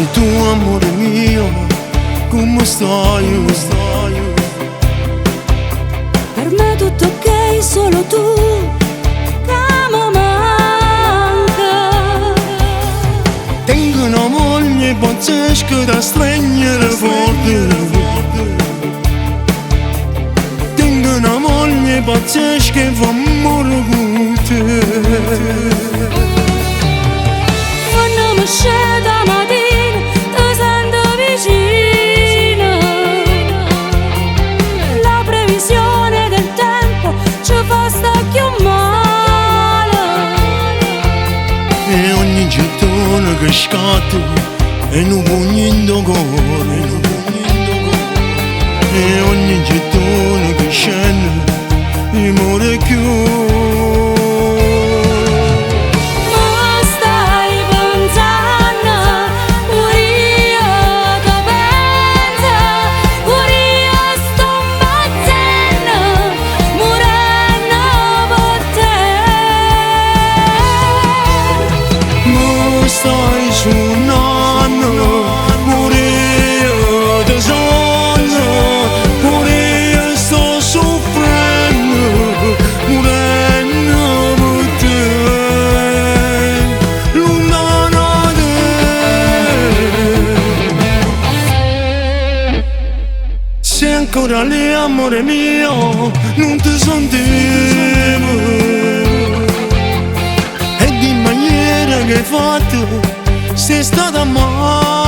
sei tu amore mio, come stai? Per me tutto ok, solo tu che mi manca. Tengo una moglie pazzesca da stringere forte. Tengo una moglie pazzesca che fa amore con te. Quando mi scendo la mattina ti sento vicino. La previsione del tempo ci fa stare più male. E ogni gettone che scatta è un pugno in cuore. E ogni gettone che scende mi muore più. Ma stai pensando, pure io ti penso, pure io sto impazzendo, morendo per te. Ma stai suonando, pure io ti sogno, pure io sto soffrendo, morendo per te, lontano da te. Sei ancora lì amore mio, non ti sentivo. E di maniera che hai fatto sei stata male.